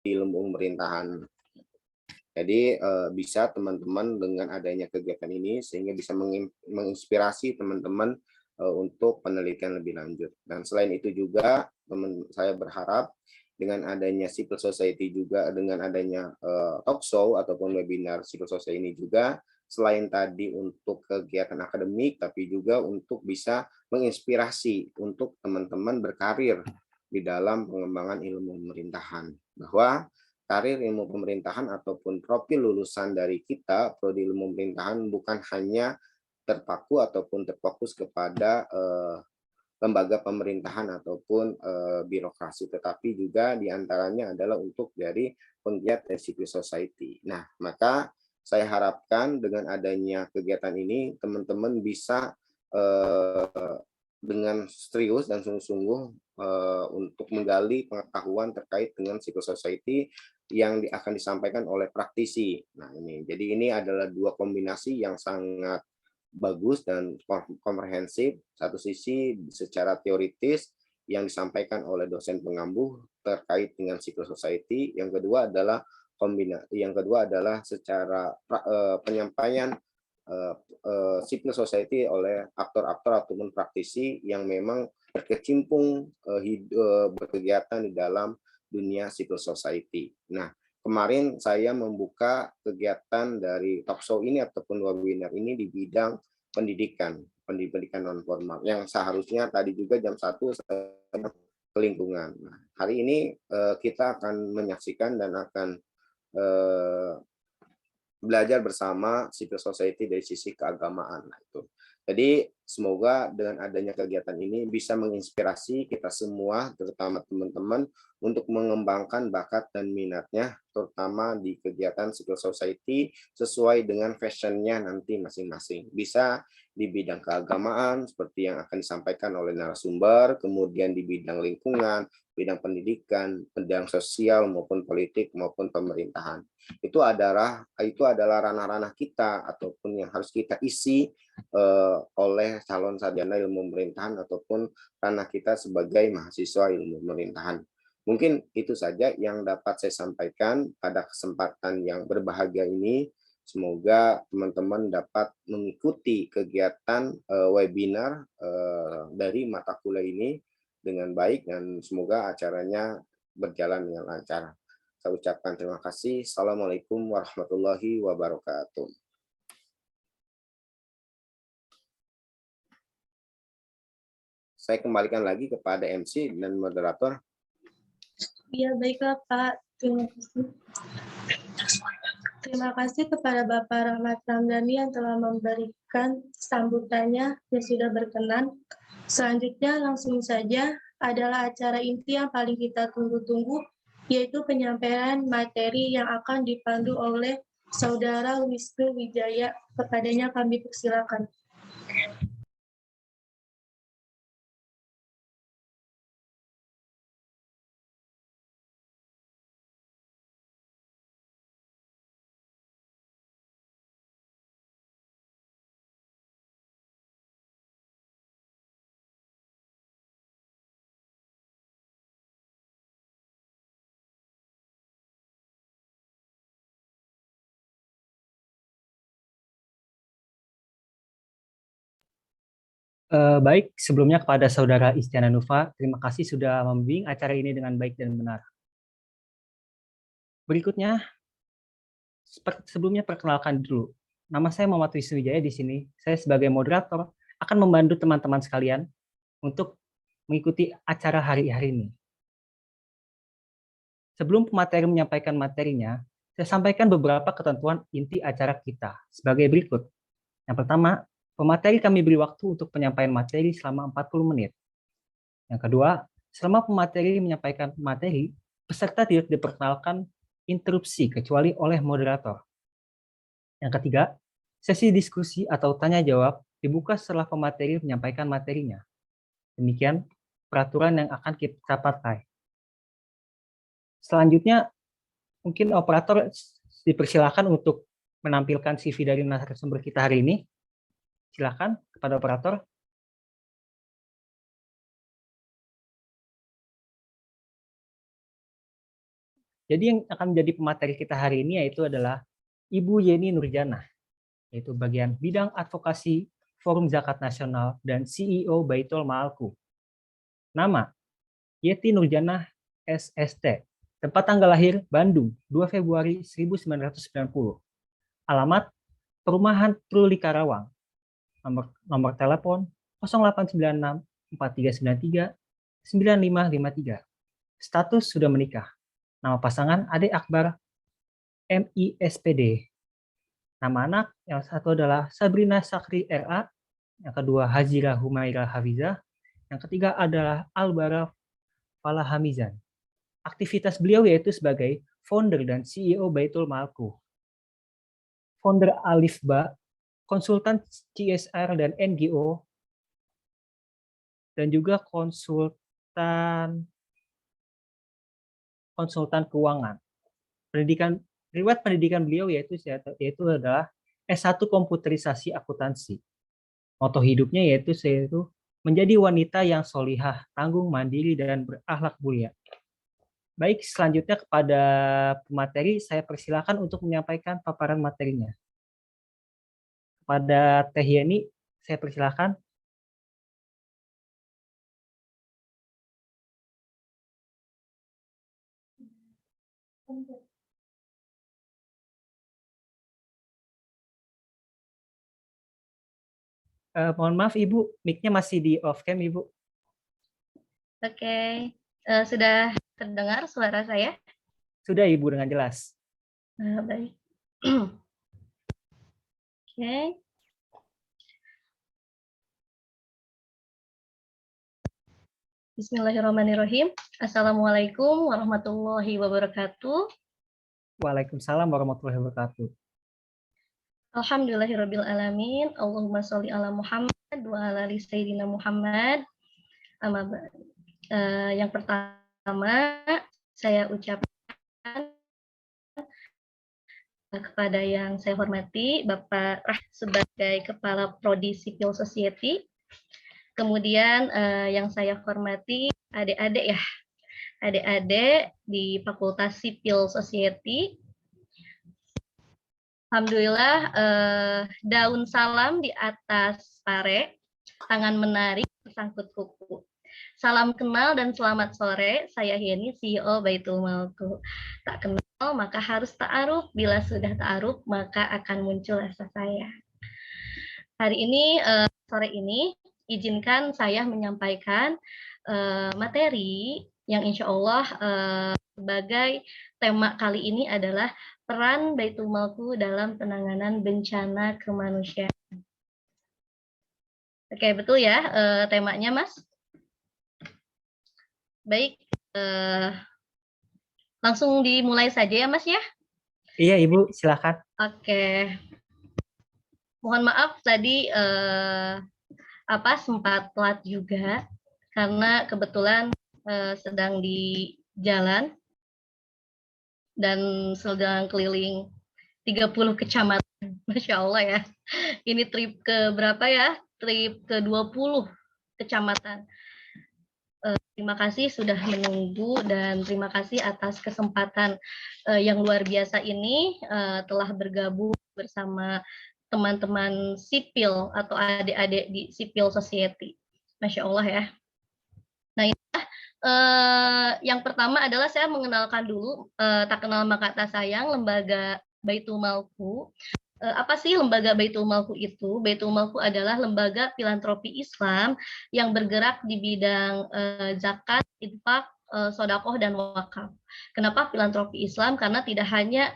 di ilmu pemerintahan. Jadi bisa teman-teman dengan adanya kegiatan ini sehingga bisa menginspirasi teman-teman untuk penelitian lebih lanjut. Dan selain itu juga saya berharap dengan adanya civil society juga dengan adanya talk show ataupun webinar civil society ini juga selain tadi untuk kegiatan akademik tapi juga untuk bisa menginspirasi untuk teman-teman berkarir di dalam pengembangan ilmu pemerintahan. Bahwa karir ilmu pemerintahan ataupun profil lulusan dari kita prodi ilmu pemerintahan bukan hanya terpaku ataupun terfokus kepada lembaga pemerintahan ataupun birokrasi, tetapi juga diantaranya adalah untuk dari penggiat civil society. Nah, maka saya harapkan dengan adanya kegiatan ini teman-teman bisa dengan serius dan sungguh-sungguh untuk menggali pengetahuan terkait dengan civil society yang akan disampaikan oleh praktisi. Nah, jadi ini adalah dua kombinasi yang sangat bagus dan komprehensif. Satu sisi secara teoritis yang disampaikan oleh dosen pengambuh terkait dengan civil society. Yang kedua adalah secara penyampaian civil society oleh aktor-aktor ataupun praktisi yang memang berkecimpung berkegiatan di dalam dunia civil society. Nah, kemarin saya membuka kegiatan dari talk show ini ataupun webinar ini di bidang pendidikan non formal yang seharusnya tadi juga jam 1 ke lingkungan. Nah, hari ini kita akan menyaksikan dan akan belajar bersama civil society dari sisi keagamaan. Nah, itu. Jadi semoga dengan adanya kegiatan ini bisa menginspirasi kita semua, terutama teman-teman, untuk mengembangkan bakat dan minatnya, terutama di kegiatan civil society sesuai dengan passion-nya nanti masing-masing. Bisa di bidang keagamaan, seperti yang akan disampaikan oleh narasumber, kemudian di bidang lingkungan, bidang pendidikan, bidang sosial maupun politik maupun pemerintahan. Itu adalah ranah-ranah kita ataupun yang harus kita isi oleh calon sarjana ilmu pemerintahan ataupun ranah kita sebagai mahasiswa ilmu pemerintahan. Mungkin itu saja yang dapat saya sampaikan pada kesempatan yang berbahagia ini. Semoga teman-teman dapat mengikuti kegiatan webinar dari mata kuliah ini dengan baik dan semoga acaranya berjalan dengan lancar. Saya ucapkan terima kasih. Assalamualaikum warahmatullahi wabarakatuh. Saya kembalikan lagi kepada MC dan moderator. Ya, baiklah Pak. Terima kasih. Terima kasih kepada Bapak Rahmat Ramdhani yang telah memberikan sambutannya yang sudah berkenan. Selanjutnya langsung saja adalah acara inti yang paling kita tunggu-tunggu, yaitu penyampaian materi yang akan dipandu oleh Saudara Wisnu Wijaya. Kepadanya kami persilakan. Baik, sebelumnya kepada Saudara Istiana Nufa, terima kasih sudah membimbing acara ini dengan baik dan benar. Berikutnya, sebelumnya perkenalkan dulu. Nama saya Muhammad Wisnu Wijaya di sini. Saya sebagai moderator akan membantu teman-teman sekalian untuk mengikuti acara hari ini. Sebelum pemateri menyampaikan materinya, saya sampaikan beberapa ketentuan inti acara kita sebagai berikut. Yang pertama, pemateri kami beri waktu untuk penyampaian materi selama 40 menit. Yang kedua, selama pemateri menyampaikan materi, peserta tidak diperkenalkan interupsi kecuali oleh moderator. Yang ketiga, sesi diskusi atau tanya jawab dibuka setelah pemateri menyampaikan materinya. Demikian peraturan yang akan kita pakai. Selanjutnya, mungkin operator dipersilakan untuk menampilkan CV dari narasumber kita hari ini. Silakan kepada operator. Jadi yang akan menjadi pemateri kita hari ini yaitu adalah Ibu Yeni Nurjanah, yaitu bagian bidang advokasi Forum Zakat Nasional dan CEO Baitul Maalku. Nama, Yeti Nurjanah SST. Tempat tanggal lahir, Bandung, 2 Februari 1990. Alamat, Perumahan Truli Karawang. Nomor telepon 0896 4393 9553. Status sudah menikah. Nama pasangan Ade Akbar MISPD. Nama anak yang satu adalah Sabrina Sakri RA, yang kedua Hazira Humaira Hafizah, yang ketiga adalah Albara Falahamizan. Aktivitas beliau yaitu sebagai founder dan CEO Baitul Maalku, founder Alifba, konsultan CSR dan NGO, dan juga konsultan keuangan. Riwayat pendidikan beliau yaitu adalah S1 Komputerisasi Akuntansi. Moto hidupnya yaitu menjadi wanita yang solihah, tanggung, mandiri, dan berakhlak mulia. Baik, selanjutnya kepada pemateri, saya persilakan untuk menyampaikan paparan materinya. Kepada Teh Yeni, saya persilakan. Mohon maaf Ibu, mic-nya masih di off cam Ibu. Oke, sudah terdengar suara saya? Sudah Ibu dengan jelas. Baik. Oke. Bismillahirrahmanirrahim. Assalamualaikum warahmatullahi wabarakatuh. Waalaikumsalam warahmatullahi wabarakatuh. Alhamdulillahirabbil alamin. Allahumma sholli ala Muhammad wa ala ali sayyidina Muhammad. Yang pertama saya ucapkan kepada yang saya hormati Bapak sebagai Kepala Prodi Civil Society. Kemudian yang saya hormati adik-adik ya, adik-adik di Fakultas Civil Society. Alhamdulillah, daun salam di atas pare, tangan menarik tersangkut kuku. Salam kenal dan selamat sore, saya Yeni, CEO Baitul Maalku. Tak kenal maka harus ta'aruf, bila sudah ta'aruf maka akan muncul rasa sayang. Hari ini, sore ini, izinkan saya menyampaikan materi yang insya Allah sebagai tema kali ini adalah peran Baitul Maalku dalam penanganan bencana kemanusiaan. Oke, betul ya temanya, Mas? Baik, langsung dimulai saja ya, Mas ya? Iya, Ibu, silakan. Oke. Mohon maaf tadi sempat telat juga karena kebetulan sedang di jalan dan sedang keliling 30 kecamatan. Masya Allah ya. Ini trip ke berapa ya? Trip ke 20 kecamatan. Terima kasih sudah menunggu dan terima kasih atas kesempatan yang luar biasa ini telah bergabung bersama teman-teman sipil atau adik-adik di Civil Society. Masya Allah ya. Nah, yang pertama adalah saya mengenalkan dulu, tak kenal maka tak sayang, lembaga Baitul Maalku. Apa sih lembaga Baitul Maalku itu? Baitul Maalku adalah lembaga filantropi Islam yang bergerak di bidang zakat, infak, sodakoh, dan wakaf. Kenapa filantropi Islam? Karena tidak hanya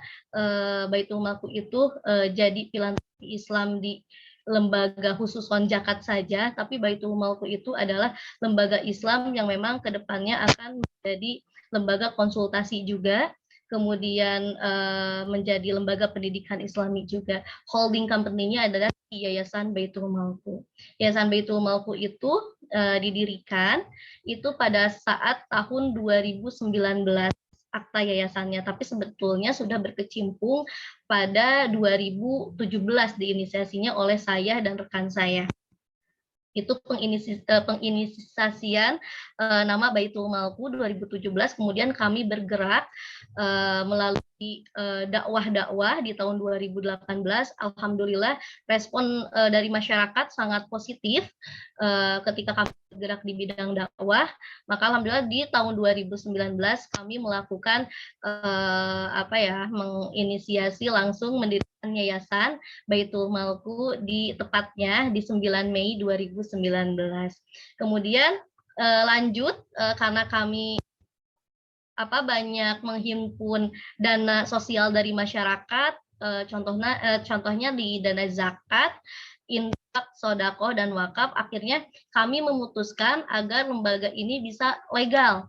Baitul Maalku itu jadi filantropi Islam di lembaga khusus zakat saja, tapi Baitul Maalku itu adalah lembaga Islam yang memang kedepannya akan menjadi lembaga konsultasi juga, kemudian menjadi lembaga pendidikan Islami juga. Holding company-nya adalah Yayasan Baitul Maalku. Yayasan Baitul Maalku itu didirikan itu pada saat tahun 2019 akta yayasannya, tapi sebetulnya sudah berkecimpung pada 2017 diinisiasinya oleh saya dan rekan saya. itu penginisiasian nama Baitul Malku 2017. Kemudian kami bergerak melalui dakwah-dakwah di tahun 2018. Alhamdulillah respon dari masyarakat sangat positif ketika kami bergerak di bidang dakwah. Maka alhamdulillah di tahun 2019 kami melakukan menginisiasi langsung mendirikan yayasan Baitul Malku di tepatnya di 9 Mei 2019. Kemudian lanjut karena kami banyak menghimpun dana sosial dari masyarakat, contohnya di dana zakat, infak, sodako, dan wakaf. Akhirnya kami memutuskan agar lembaga ini bisa legal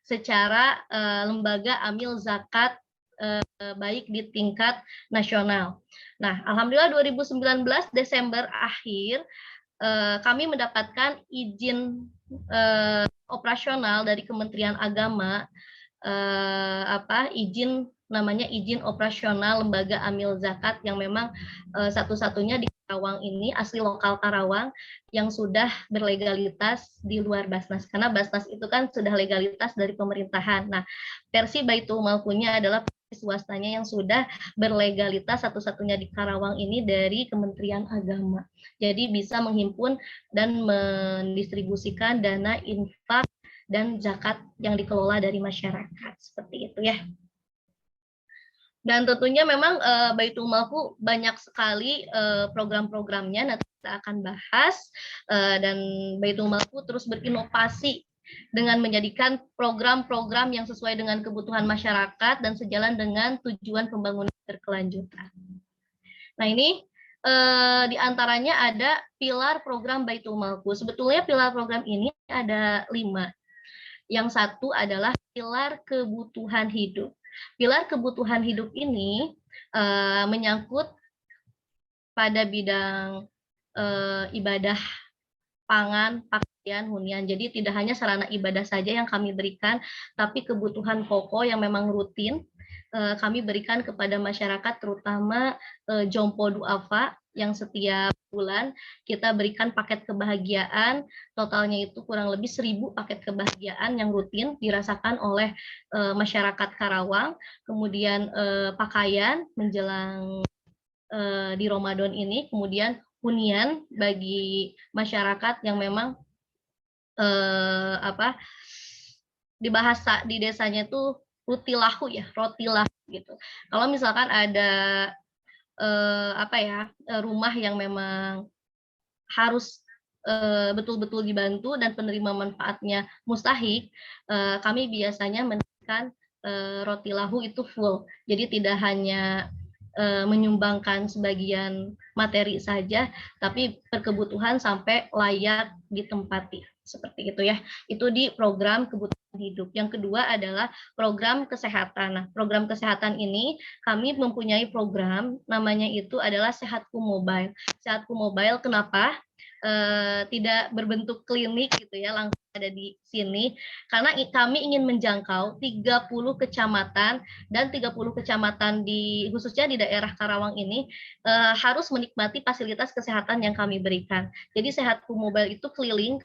secara lembaga amil zakat baik di tingkat nasional. Nah, alhamdulillah 2019 Desember akhir kami mendapatkan izin operasional dari Kementerian Agama, izin operasional lembaga amil zakat yang memang satu-satunya di Karawang ini, asli lokal Karawang, yang sudah berlegalitas di luar Basnas, karena Basnas itu kan sudah legalitas dari pemerintahan. Nah, versi Baitul Malkunya adalah swastanya yang sudah berlegalitas satu-satunya di Karawang ini dari Kementerian Agama. Jadi bisa menghimpun dan mendistribusikan dana infak dan zakat yang dikelola dari masyarakat. Seperti itu ya. Dan tentunya memang Baitul Malku banyak sekali program-programnya, nanti kita akan bahas, dan Baitul Malku terus berinovasi dengan menjadikan program-program yang sesuai dengan kebutuhan masyarakat dan sejalan dengan tujuan pembangunan berkelanjutan. Nah, ini di antaranya ada pilar program Baitul Malku. Sebetulnya pilar program ini ada 5. Yang satu adalah pilar kebutuhan hidup. Pilar kebutuhan hidup ini menyangkut pada bidang ibadah, pangan, pakaian, hunian. Jadi tidak hanya sarana ibadah saja yang kami berikan, tapi kebutuhan pokok yang memang rutin kami berikan kepada masyarakat, terutama Jompo Duafa yang setiap bulan kita berikan paket kebahagiaan, totalnya itu kurang lebih 1.000 paket kebahagiaan yang rutin dirasakan oleh masyarakat Karawang. Kemudian pakaian menjelang di Ramadan ini, kemudian hunian bagi masyarakat yang memang di bahasa di desanya itu rutilahu gitu. Kalau misalkan ada rumah yang memang harus betul-betul dibantu dan penerima manfaatnya mustahik, kami biasanya memberikan roti lahu itu full. Jadi tidak hanya menyumbangkan sebagian materi saja, tapi berkebutuhan sampai layak ditempati. Seperti itu ya. Itu di program kebutuhan hidup. Yang kedua adalah program kesehatan. Nah, program kesehatan ini kami mempunyai program, namanya itu adalah Sehatku Mobile. Sehatku Mobile kenapa? Tidak berbentuk klinik gitu ya, langsung ada di sini, karena kami ingin menjangkau 30 kecamatan, dan 30 kecamatan khususnya di daerah Karawang ini harus menikmati fasilitas kesehatan yang kami berikan. Jadi Sehatku Mobile itu keliling,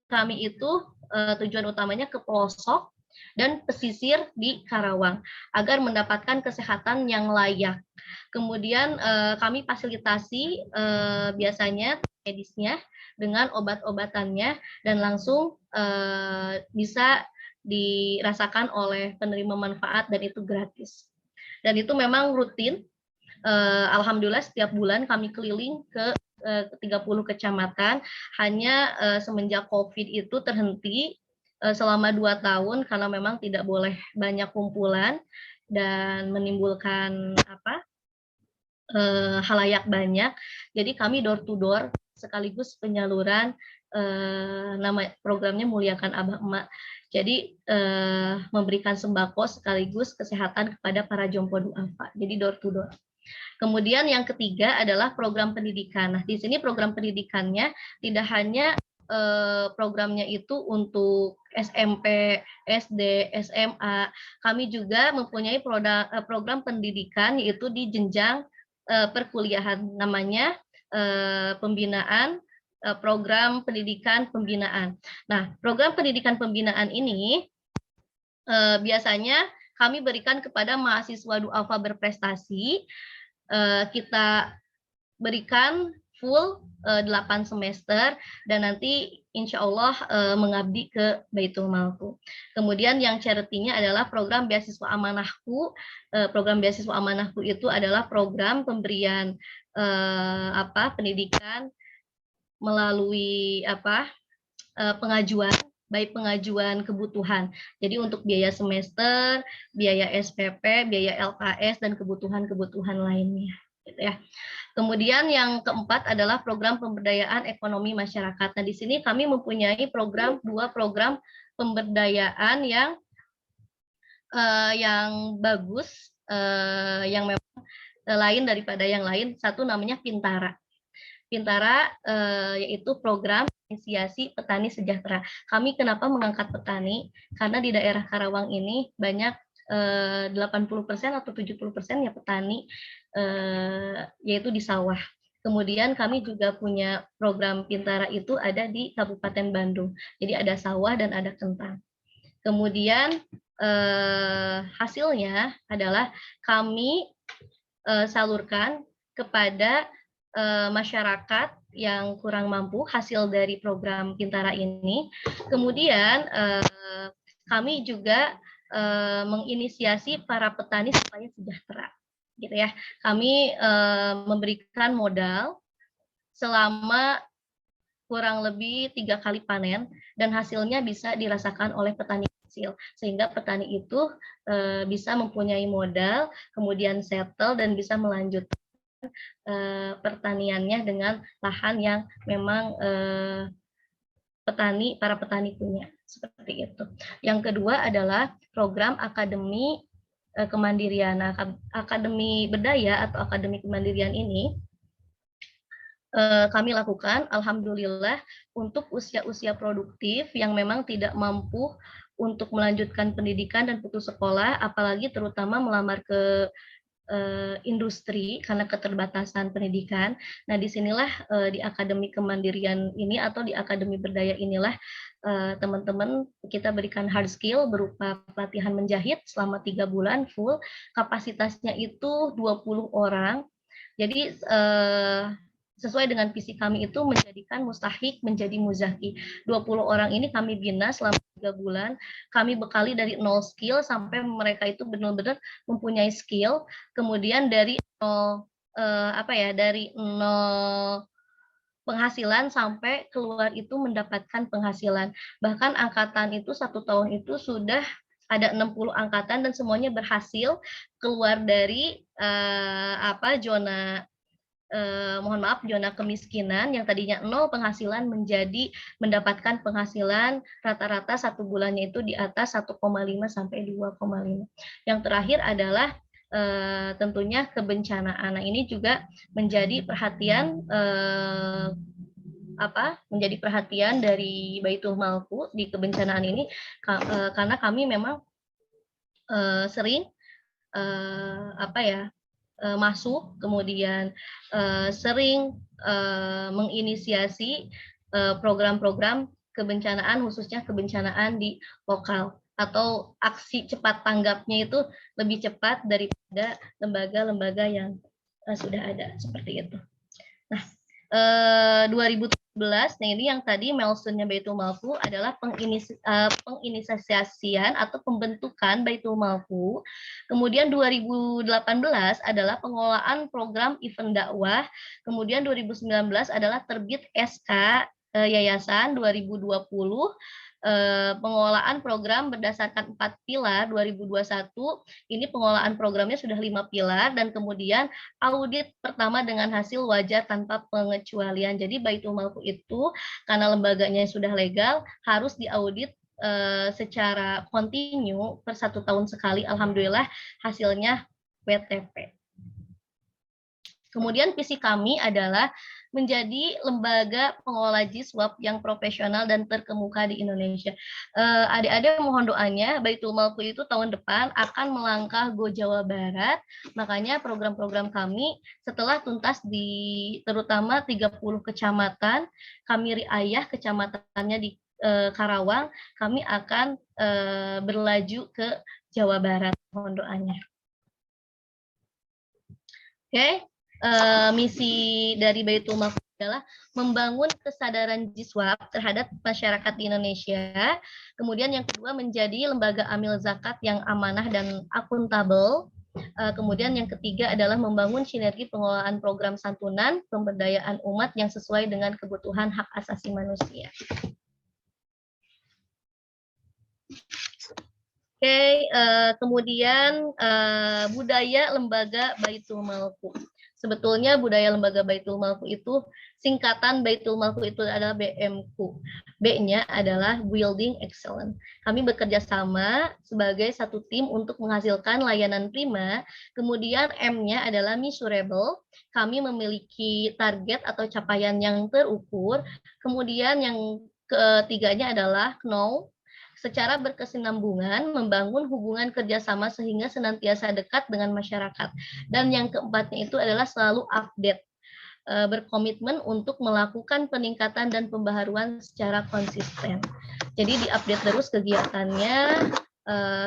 kami itu tujuan utamanya ke pelosok dan pesisir di Karawang agar mendapatkan kesehatan yang layak. Kemudian kami fasilitasi biasanya medisnya dengan obat-obatannya dan langsung bisa dirasakan oleh penerima manfaat dan itu gratis. Dan itu memang rutin. Alhamdulillah setiap bulan kami keliling ke 30 kecamatan. Hanya semenjak COVID itu terhenti selama 2 tahun karena memang tidak boleh banyak kumpulan dan menimbulkan halayak banyak. Jadi kami door to door sekaligus penyaluran nama programnya Muliakan Abah Emak. Jadi memberikan sembako sekaligus kesehatan kepada para Jompo Duafa. Jadi door to door. Kemudian yang ketiga adalah program pendidikan. Nah, di sini program pendidikannya tidak hanya programnya itu untuk SMP, SD, SMA. Kami juga mempunyai program pendidikan yaitu di jenjang perkuliahan, namanya pembinaan program pendidikan pembinaan. Nah, program pendidikan pembinaan ini biasanya kami berikan kepada mahasiswa duafa berprestasi. Kita berikan full 8 semester dan nanti insya Allah mengabdi ke Baitul Malku. Kemudian yang charity-nya adalah program beasiswa amanahku. Program beasiswa amanahku itu adalah program pemberian pendidikan melalui pengajuan, baik pengajuan kebutuhan. Jadi untuk biaya semester, biaya SPP, biaya LKS dan kebutuhan-kebutuhan lainnya, gitu ya. Kemudian yang keempat adalah program pemberdayaan ekonomi masyarakat. Nah, di sini kami mempunyai dua program pemberdayaan yang bagus, yang memang lain daripada yang lain. Satu namanya Pintara. Pintara yaitu program inisiasi petani sejahtera. Kami kenapa mengangkat petani? Karena di daerah Karawang ini banyak 80% atau 70% ya petani, yaitu di sawah. Kemudian kami juga punya program Pintara itu ada di Kabupaten Bandung. Jadi ada sawah dan ada kentang. Kemudian hasilnya adalah kami salurkan kepada masyarakat yang kurang mampu hasil dari program Pintara ini. Kemudian kami juga menginisiasi para petani supaya sejahtera, gitu ya. Kami memberikan modal selama kurang lebih 3 kali panen dan hasilnya bisa dirasakan oleh petani kecil, sehingga petani itu bisa mempunyai modal, kemudian settle dan bisa melanjutkan pertaniannya dengan lahan yang memang para petani punya, seperti itu. Yang kedua adalah program akademi kemandirian. Nah, akademi berdaya atau akademi kemandirian ini kami lakukan, alhamdulillah, untuk usia-usia produktif yang memang tidak mampu untuk melanjutkan pendidikan dan putus sekolah, apalagi terutama melamar ke industri karena keterbatasan pendidikan. Nah, disinilah di Akademi Kemandirian ini atau di Akademi Berdaya inilah teman-teman kita berikan hard skill berupa pelatihan menjahit selama 3 bulan full. Kapasitasnya itu 20 orang. Jadi sesuai dengan visi kami itu menjadikan mustahik menjadi muzaki. 20 orang ini kami bina selama 3 bulan. Kami bekali dari 0 skill sampai mereka itu benar-benar mempunyai skill. Kemudian dari 0 dari 0 penghasilan sampai keluar itu mendapatkan penghasilan. Bahkan angkatan itu 1 tahun itu sudah ada 60 angkatan dan semuanya berhasil keluar dari zona zona kemiskinan yang tadinya 0 penghasilan menjadi mendapatkan penghasilan rata-rata 1 bulannya itu di atas 1,5 sampai 2,5. Yang terakhir adalah tentunya kebencanaan. Nah, ini juga menjadi perhatian dari Baitul Malku di kebencanaan ini karena kami memang sering masuk, kemudian sering menginisiasi program-program kebencanaan, khususnya kebencanaan di lokal, atau aksi cepat tanggapnya itu lebih cepat daripada lembaga-lembaga yang sudah ada, seperti itu. Nah, 2017, nah ini yang tadi milestone-nya Baitul Malku adalah penginisiasian atau pembentukan Baitul Malku. Kemudian 2018 adalah pengelolaan program event dakwah. Kemudian 2019 adalah terbit SK Yayasan 2020. Pengelolaan program berdasarkan 4 pilar 2021. Ini pengelolaan programnya sudah 5 pilar dan kemudian audit pertama dengan hasil wajar tanpa pengecualian. Jadi Baitul Malku itu karena lembaganya sudah legal harus diaudit secara kontinu per 1 tahun sekali. Alhamdulillah hasilnya WTP. Kemudian visi kami adalah menjadi lembaga pengelola Jiswap yang profesional dan terkemuka di Indonesia. Adik-adik mohon doanya, Baitul Malku itu tahun depan akan melangkah go Jawa Barat, makanya program-program kami setelah tuntas di terutama 30 kecamatan, kami riayah kecamatannya di Karawang, kami akan berlaju ke Jawa Barat, mohon doanya. Oke. Misi dari Baitul Malku adalah membangun kesadaran Jiswap terhadap masyarakat di Indonesia. Kemudian yang kedua menjadi lembaga amil zakat yang amanah dan akuntabel. Kemudian yang ketiga adalah membangun sinergi pengelolaan program santunan, pemberdayaan umat yang sesuai dengan kebutuhan hak asasi manusia. Oke, kemudian budaya lembaga Baitul Malku. Sebetulnya budaya lembaga Baitul Malku itu singkatan Baitul Malku itu adalah BMku. B-nya adalah Building Excellence. Kami bekerja sama sebagai satu tim untuk menghasilkan layanan prima. Kemudian M-nya adalah measurable. Kami memiliki target atau capaian yang terukur. Kemudian yang ketiganya adalah know. Secara berkesinambungan, membangun hubungan kerjasama sehingga senantiasa dekat dengan masyarakat. Dan yang keempatnya itu adalah selalu update, berkomitmen untuk melakukan peningkatan dan pembaharuan secara konsisten. Jadi diupdate terus kegiatannya,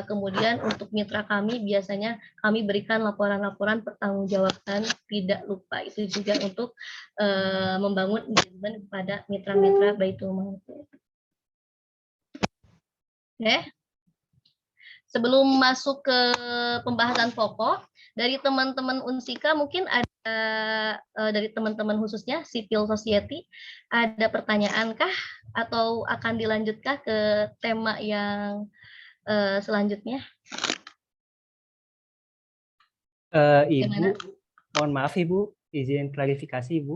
kemudian untuk mitra kami biasanya kami berikan laporan-laporan pertanggungjawaban tidak lupa. Itu juga untuk membangun engagement kepada mitra-mitra Baitul Malku. Oke. Sebelum masuk ke pembahasan pokok, dari teman-teman Unsika mungkin ada dari teman-teman khususnya civil society ada pertanyaankah atau akan dilanjutkah ke tema yang selanjutnya? Ibu, mohon maaf Ibu, izin klarifikasi Ibu.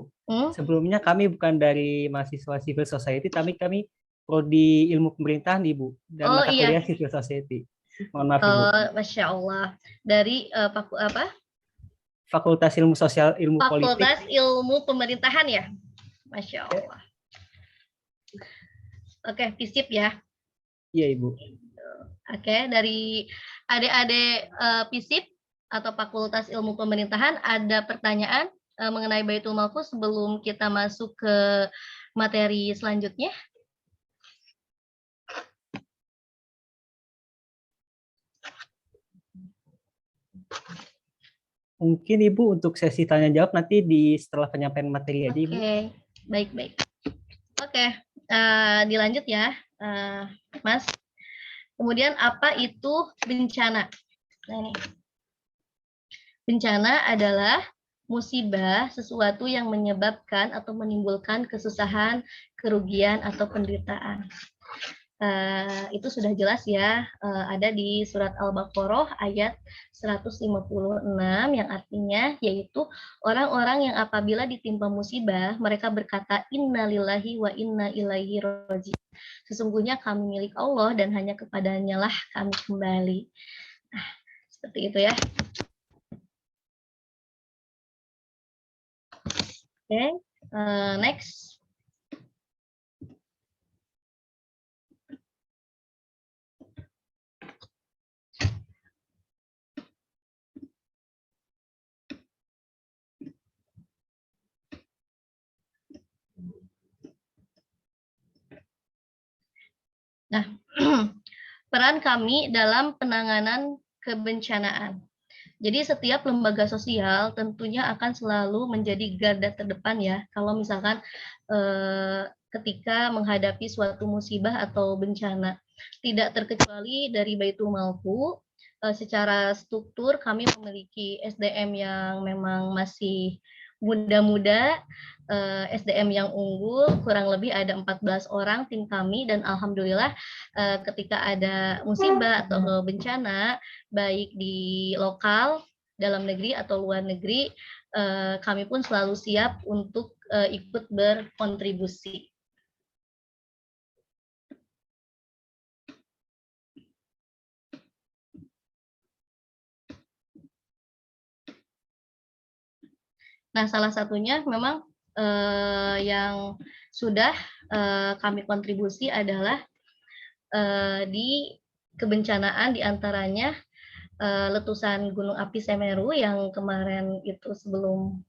Sebelumnya kami bukan dari mahasiswa civil society, tapi kami prodi ilmu pemerintahan Ibu dan mata kuliah civil society. Mohon maaf Ibu. Masya Allah. Dari Fakultas Ilmu Sosial Ilmu Politik. Fakultas Ilmu Pemerintahan ya. Masya Allah. Oke, FISIP ya. Iya Ibu. Oke, dari adik-adik FISIP atau Fakultas Ilmu Pemerintahan ada pertanyaan mengenai Baitul Malku sebelum kita masuk ke materi selanjutnya? Mungkin Ibu untuk sesi tanya jawab nanti setelah penyampaian materi aja Ibu. Oke, baik-baik. Oke, dilanjut ya, Mas. Kemudian apa itu bencana? Nah, ini. Bencana adalah musibah, sesuatu yang menyebabkan atau menimbulkan kesusahan, kerugian, atau penderitaan. Itu sudah jelas ya, ada di surat Al-Baqarah ayat 156 yang artinya yaitu orang-orang yang apabila ditimpa musibah mereka berkata innalillahi wa inna ilaihi raji'un. Sesungguhnya kami milik Allah dan hanya kepadanya lah kami kembali. Nah, seperti itu ya. Oke, next. Nah, peran kami dalam penanganan kebencanaan. Jadi setiap lembaga sosial tentunya akan selalu menjadi garda terdepan ya. Kalau misalkan ketika menghadapi suatu musibah atau bencana, tidak terkecuali dari Baitul Malku. Secara struktur kami memiliki SDM yang memang masih muda-muda, SDM yang unggul, kurang lebih ada 14 orang tim kami, dan alhamdulillah ketika ada musibah atau bencana, baik di lokal, dalam negeri atau luar negeri, kami pun selalu siap untuk ikut berkontribusi. Nah, salah satunya memang yang sudah kami kontribusi adalah di kebencanaan, diantaranya letusan Gunung Api Semeru yang kemarin itu sebelum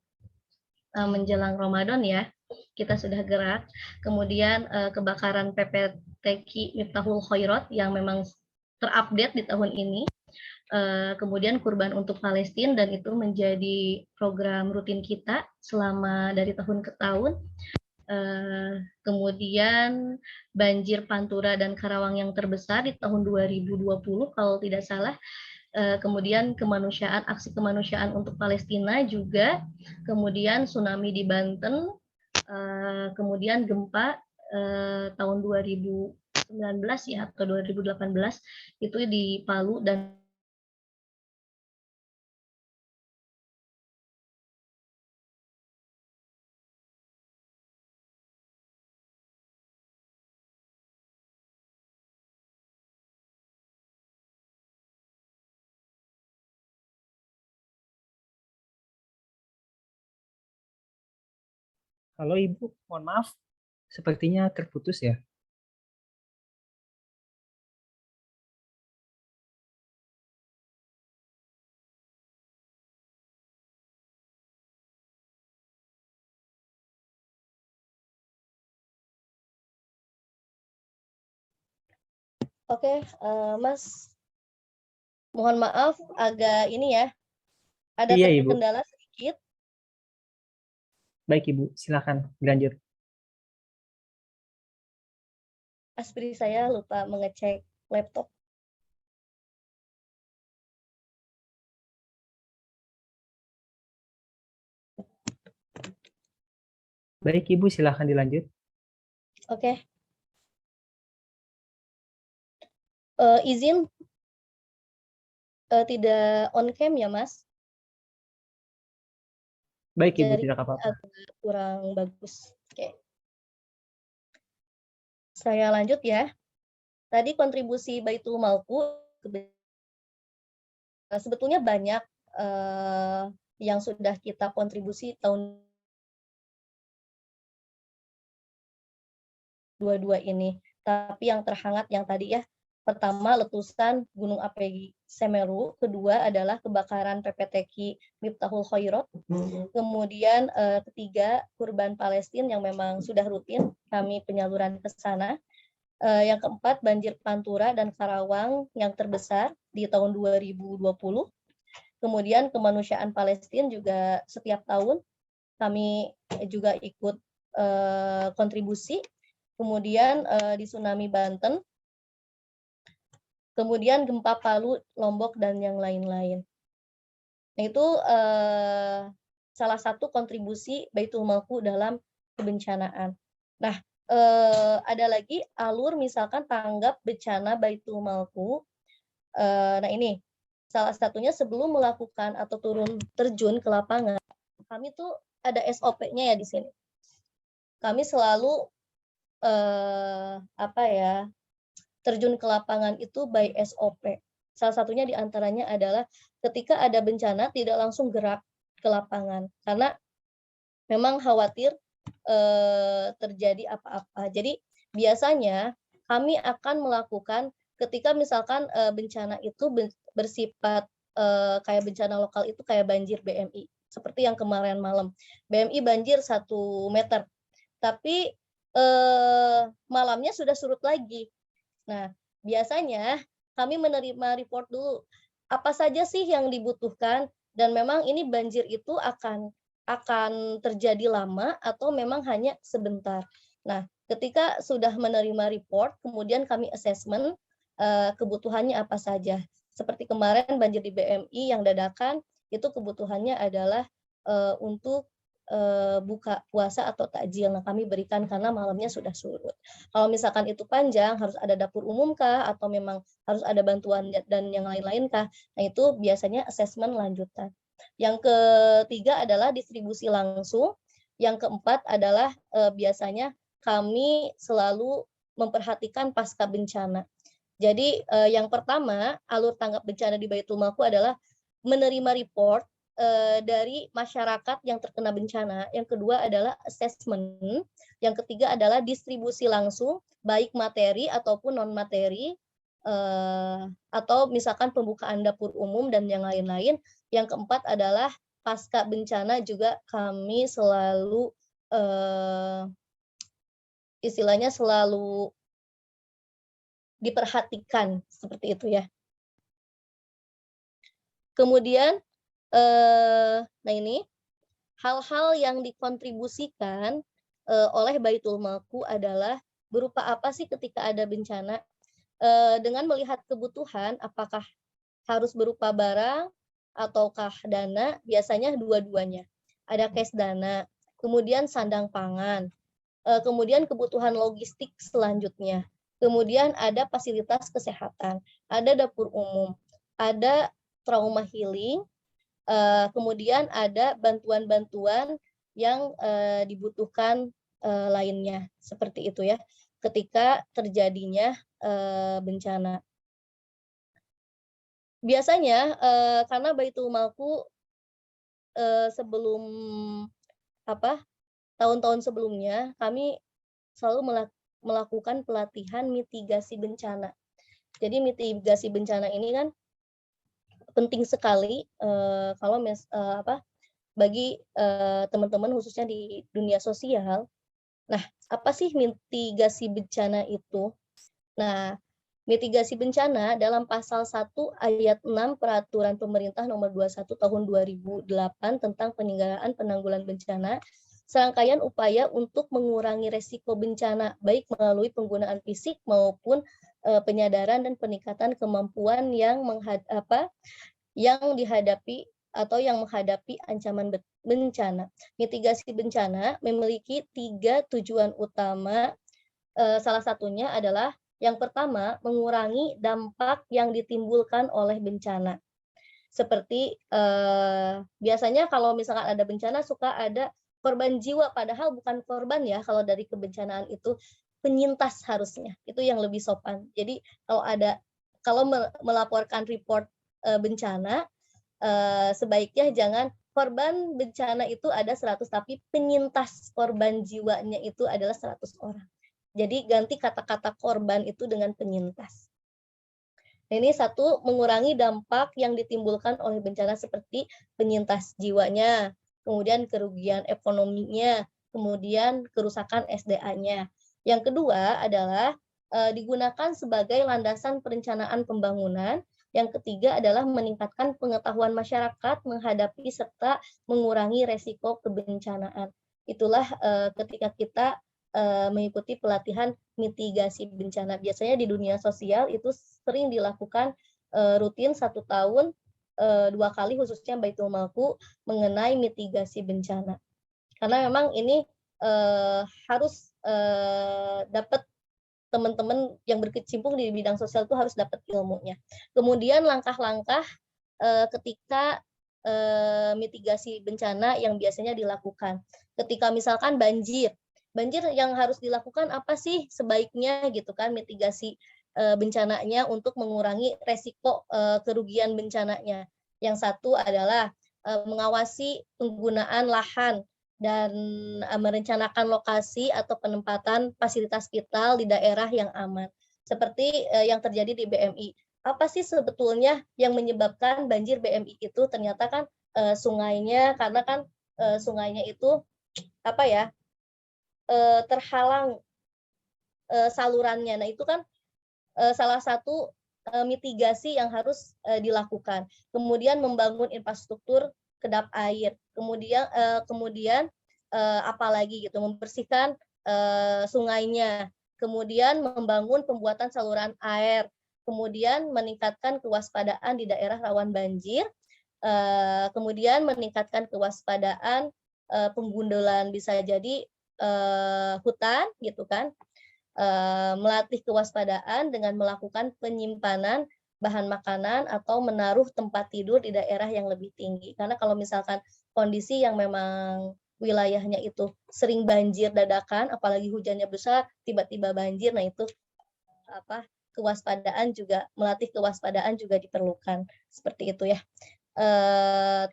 menjelang Ramadan ya, kita sudah gerak. Kemudian kebakaran PPTQ Miftahul Khairat yang memang terupdate di tahun ini. Kemudian kurban untuk Palestina, dan itu menjadi program rutin kita selama dari tahun ke tahun. Kemudian banjir Pantura dan Karawang yang terbesar di tahun 2020 kalau tidak salah. Kemudian aksi kemanusiaan untuk Palestina juga, kemudian tsunami di Banten, kemudian gempa tahun 2019 ya atau 2018 itu di Palu dan Halo Ibu, mohon maaf, sepertinya terputus ya. Oke, Mas, mohon maaf agak ini ya, ada Iya Ibu, terkendala sedikit. baik Ibu, silakan dilanjut. Aspiri saya lupa mengecek laptop. Baik Ibu, silakan dilanjut. Oke. Izin tidak on cam ya, Mas? Baik Ibu, Jadi tidak apa-apa. agak kurang bagus. Oke. Saya lanjut ya. Tadi kontribusi Baitul Malku sebetulnya banyak yang sudah kita kontribusi tahun 22 ini. Tapi yang terhangat yang tadi ya, pertama letusan Gunung Api Semeru, kedua adalah kebakaran PPTQ Miftahul Khairat, kemudian ketiga kurban Palestina yang memang sudah rutin kami penyaluran ke sana. Yang keempat banjir Pantura dan Karawang yang terbesar di tahun 2020. Kemudian kemanusiaan Palestina juga setiap tahun kami juga ikut kontribusi. Kemudian di tsunami Banten, kemudian gempa Palu, Lombok, dan yang lain-lain. Nah, itu salah satu kontribusi Baitul Malku dalam kebencanaan. Nah, ada lagi alur misalkan tanggap bencana Baitul Malku. Nah, ini salah satunya sebelum melakukan atau turun terjun ke lapangan, kami tuh ada SOP-nya ya di sini. Kami selalu terjun ke lapangan itu by SOP. Salah satunya diantaranya adalah ketika ada bencana tidak langsung gerak ke lapangan karena memang khawatir terjadi apa-apa. Jadi biasanya kami akan melakukan ketika misalkan bencana itu bersifat kayak bencana lokal itu kayak banjir BMI seperti yang kemarin malam. BMI banjir 1 meter, tapi malamnya sudah surut lagi. Nah, biasanya kami menerima report dulu apa saja sih yang dibutuhkan dan memang ini banjir itu akan terjadi lama atau memang hanya sebentar. Nah, ketika sudah menerima report, kemudian kami assessment kebutuhannya apa saja. Seperti kemarin banjir di BMI yang dadakan, itu kebutuhannya adalah untuk buka puasa atau takjil. Nah, kami berikan karena malamnya sudah surut. Kalau misalkan itu panjang, harus ada dapur umum kah? Atau memang harus ada bantuan dan yang lain-lain kah? Nah, itu biasanya assessment lanjutan. Yang ketiga adalah distribusi langsung. Yang keempat adalah biasanya kami selalu memperhatikan pasca bencana. Jadi yang pertama, alur tanggap bencana di Baitul Malku adalah menerima report dari masyarakat yang terkena bencana, yang kedua adalah assessment, yang ketiga adalah distribusi langsung, baik materi ataupun non-materi, atau misalkan pembukaan dapur umum dan yang lain-lain. Yang keempat adalah pasca bencana juga kami selalu istilahnya selalu diperhatikan seperti itu ya. Kemudian nah ini hal-hal yang dikontribusikan oleh Baitul Malku adalah berupa apa sih ketika ada bencana? Dengan melihat kebutuhan, apakah harus berupa barang ataukah dana? Biasanya dua-duanya. Ada cash dana, kemudian sandang pangan, kemudian kebutuhan logistik selanjutnya, kemudian ada fasilitas kesehatan, ada dapur umum, ada trauma healing, kemudian ada bantuan-bantuan yang dibutuhkan lainnya, seperti itu ya, ketika terjadinya bencana. Biasanya karena Baitul Malku sebelum tahun-tahun sebelumnya kami selalu melakukan pelatihan mitigasi bencana. Jadi mitigasi bencana ini kan penting sekali kalau bagi teman-teman khususnya di dunia sosial. Nah, apa sih mitigasi bencana itu? Nah, mitigasi bencana dalam pasal 1 ayat 6 Peraturan Pemerintah Nomor 21 Tahun 2008 tentang penyelenggaraan penanggulangan bencana, serangkaian upaya untuk mengurangi resiko bencana baik melalui penggunaan fisik maupun penyadaran dan peningkatan kemampuan yang dihadapi atau yang menghadapi ancaman bencana. Mitigasi bencana memiliki 3 tujuan utama. Salah satunya adalah yang pertama, mengurangi dampak yang ditimbulkan oleh bencana. Seperti biasanya kalau misalkan ada bencana suka ada korban jiwa, padahal bukan korban ya kalau dari kebencanaan itu, penyintas harusnya. Itu yang lebih sopan. Jadi kalau melaporkan report bencana, sebaiknya jangan korban bencana itu ada 100, tapi penyintas korban jiwanya itu adalah 100 orang. Jadi ganti kata-kata korban itu dengan penyintas. Ini satu, mengurangi dampak yang ditimbulkan oleh bencana seperti penyintas jiwanya, kemudian kerugian ekonominya, kemudian kerusakan SDA-nya. Yang kedua adalah digunakan sebagai landasan perencanaan pembangunan. Yang ketiga adalah meningkatkan pengetahuan masyarakat menghadapi serta mengurangi resiko kebencanaan. Itulah ketika kita mengikuti pelatihan mitigasi bencana. Biasanya di dunia sosial itu sering dilakukan rutin 1 tahun 2 kali, khususnya Baitul Malku mengenai mitigasi bencana. Karena memang ini harus dapat teman-teman yang berkecimpung di bidang sosial itu harus dapat ilmunya. Kemudian langkah-langkah ketika mitigasi bencana yang biasanya dilakukan. Ketika misalkan banjir yang harus dilakukan apa sih sebaiknya gitu kan, mitigasi bencananya untuk mengurangi resiko kerugian bencananya. Yang satu adalah mengawasi penggunaan lahan dan merencanakan lokasi atau penempatan fasilitas vital di daerah yang aman. Seperti yang terjadi di BMI. Apa sih sebetulnya yang menyebabkan banjir BMI itu? Ternyata kan sungainya, karena kan sungainya itu terhalang salurannya. Nah, itu kan salah satu mitigasi yang harus dilakukan. Kemudian membangun infrastruktur kedap air. Kemudian apalagi gitu, membersihkan sungainya. Kemudian membangun pembuatan saluran air. Kemudian meningkatkan kewaspadaan di daerah rawan banjir. Kemudian meningkatkan kewaspadaan penggundulan, bisa jadi hutan gitu kan, melatih kewaspadaan dengan melakukan penyimpanan bahan makanan atau menaruh tempat tidur di daerah yang lebih tinggi. Karena kalau misalkan kondisi yang memang wilayahnya itu sering banjir dadakan, apalagi hujannya besar, tiba-tiba banjir, nah itu melatih kewaspadaan juga diperlukan, seperti itu ya.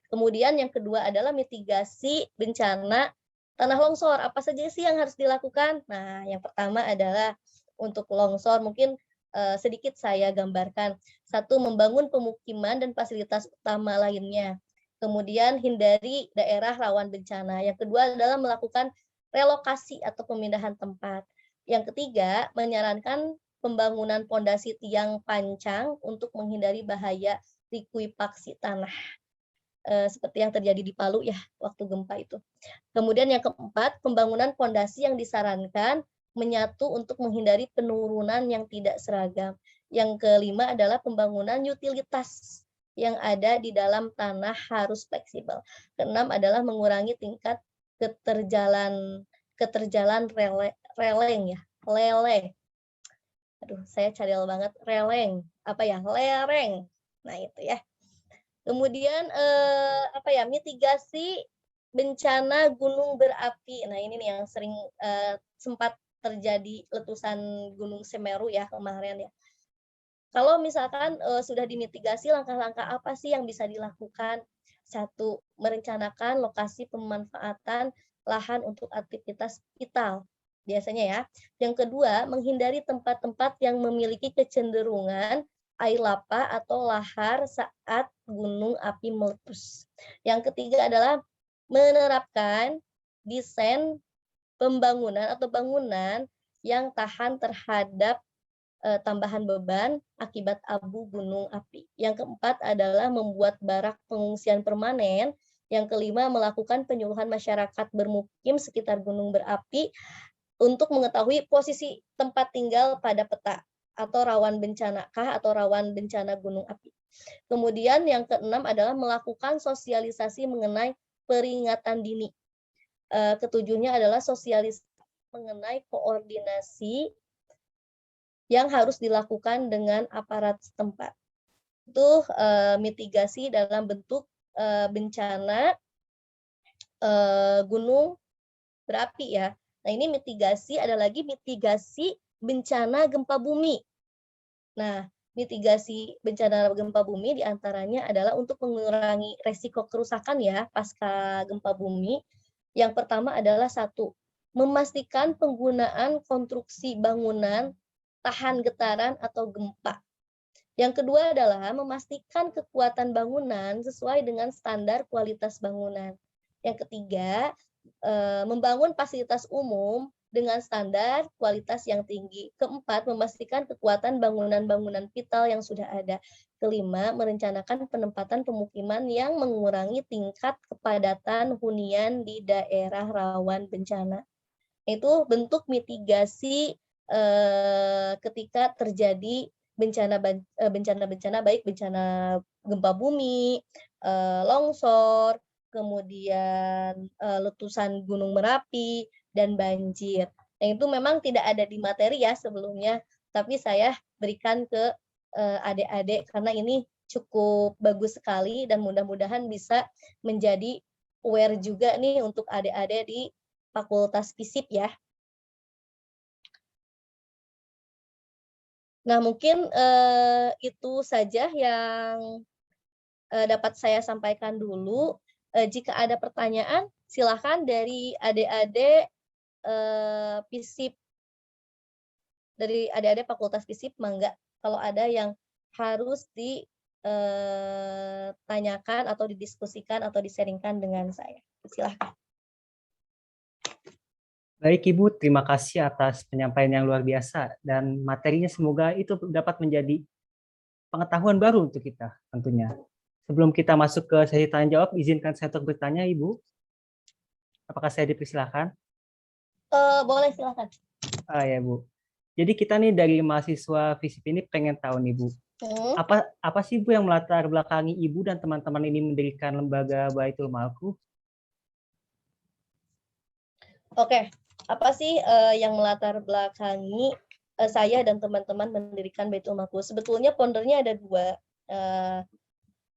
Kemudian yang kedua adalah mitigasi bencana tanah longsor. Apa saja sih yang harus dilakukan? Nah, yang pertama adalah untuk longsor mungkin sedikit saya gambarkan. Satu, membangun pemukiman dan fasilitas utama lainnya. Kemudian hindari daerah rawan bencana. Yang kedua adalah melakukan relokasi atau pemindahan tempat. Yang ketiga, menyarankan pembangunan pondasi tiang pancang untuk menghindari bahaya likuifaksi tanah. Seperti yang terjadi di Palu ya waktu gempa itu. Kemudian yang keempat, pembangunan pondasi yang disarankan menyatu untuk menghindari penurunan yang tidak seragam. Yang kelima adalah pembangunan utilitas yang ada di dalam tanah harus fleksibel. Keenam adalah mengurangi tingkat keterjalan releng ya, lele. Aduh, saya cadel banget, releng. Apa ya? Lereng. Nah, itu ya. Kemudian mitigasi bencana gunung berapi. Nah, ini nih yang sering sempat terjadi letusan Gunung Semeru ya kemarin ya. Kalau misalkan sudah dimitigasi, langkah-langkah apa sih yang bisa dilakukan? Satu, merencanakan lokasi pemanfaatan lahan untuk aktivitas vital biasanya ya. Yang kedua, menghindari tempat-tempat yang memiliki kecenderungan air lapa atau lahar saat gunung api meletus. Yang ketiga adalah menerapkan desain pembangunan atau bangunan yang tahan terhadap tambahan beban akibat abu gunung api. Yang keempat adalah membuat barak pengungsian permanen. Yang kelima, melakukan penyuluhan masyarakat bermukim sekitar gunung berapi untuk mengetahui posisi tempat tinggal pada peta atau rawan bencana kah atau rawan bencana gunung api. Kemudian yang keenam adalah melakukan sosialisasi mengenai peringatan dini. Ketujuhnya adalah sosialisasi mengenai koordinasi yang harus dilakukan dengan aparat setempat. Itu mitigasi dalam bentuk bencana gunung berapi ya. Nah, ini mitigasi, ada lagi mitigasi bencana gempa bumi. Nah, mitigasi bencana gempa bumi diantaranya adalah untuk mengurangi resiko kerusakan ya pasca gempa bumi. Yang pertama adalah satu, memastikan penggunaan konstruksi bangunan tahan getaran atau gempa. Yang kedua adalah memastikan kekuatan bangunan sesuai dengan standar kualitas bangunan. Yang ketiga, membangun fasilitas umum dengan standar kualitas yang tinggi. Keempat, memastikan kekuatan bangunan-bangunan vital yang sudah ada. Kelima, merencanakan penempatan pemukiman yang mengurangi tingkat kepadatan hunian di daerah rawan bencana. Itu bentuk mitigasi ketika terjadi bencana-bencana baik bencana gempa bumi, longsor, kemudian letusan Gunung Merapi dan banjir. Nah, itu memang tidak ada di materi ya sebelumnya, tapi saya berikan ke adik-adik karena ini cukup bagus sekali dan mudah-mudahan bisa menjadi aware juga nih untuk adik-adik di Fakultas FISIP ya. Nah, mungkin itu saja yang dapat saya sampaikan dulu. Jika ada pertanyaan, silakan dari adik-adik FISIP, dari adik-adik Fakultas FISIP, mangga. Kalau ada yang harus ditanyakan atau didiskusikan atau diseringkan dengan saya. Silakan. Baik Ibu, terima kasih atas penyampaian yang luar biasa dan materinya semoga itu dapat menjadi pengetahuan baru untuk kita tentunya. Sebelum kita masuk ke sesi tanya jawab, izinkan saya untuk bertanya Ibu. Apakah saya dipersilakan? Boleh, silakan. Ya Bu. Jadi kita nih dari mahasiswa FISIP ini pengen tahu nih Bu, apa sih Bu yang melatar belakangi Ibu dan teman-teman ini mendirikan lembaga Baitul Malku? Oke. Apa sih yang melatar belakangi saya dan teman-teman mendirikan Baitul Malku? Sebetulnya foundernya ada dua,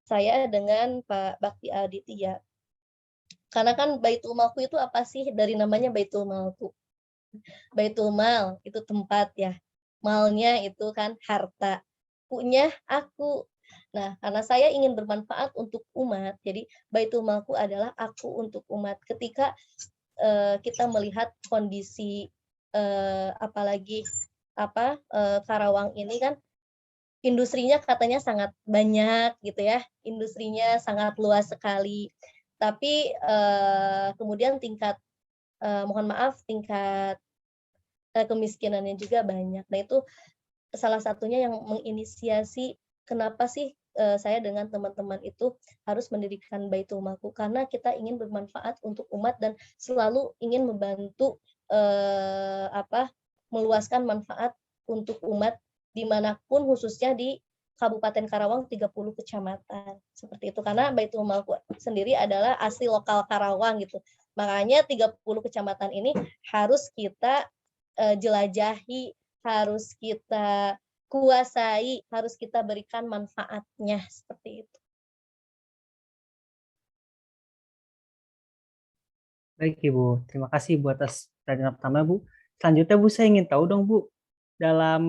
saya dengan Pak Bakti Aditya. Karena kan Baitul Malku itu apa sih? Dari namanya Baitul Malku. Baitul Mal itu tempat ya. Malnya itu kan harta. Punya aku. Nah, karena saya ingin bermanfaat untuk umat, jadi Baitul Malku adalah aku untuk umat. Ketika kita melihat kondisi apalagi Karawang ini kan industrinya katanya sangat banyak gitu ya, industrinya sangat luas sekali. Tapi kemudian tingkat kemiskinannya juga banyak. Nah, itu salah satunya yang menginisiasi kenapa sih saya dengan teman-teman itu harus mendirikan Baitul Malku, karena kita ingin bermanfaat untuk umat dan selalu ingin membantu meluaskan manfaat untuk umat dimanapun, khususnya di Kabupaten Karawang 30 kecamatan. Seperti itu, karena Baitul Malku sendiri adalah asli lokal Karawang gitu. Makanya 30 kecamatan ini harus kita jelajahi, harus kita kuasai, harus kita berikan manfaatnya, seperti itu. Baik Ibu, terima kasih Bu atas pertanyaan pertama Bu. Selanjutnya Bu, saya ingin tahu dong Bu, dalam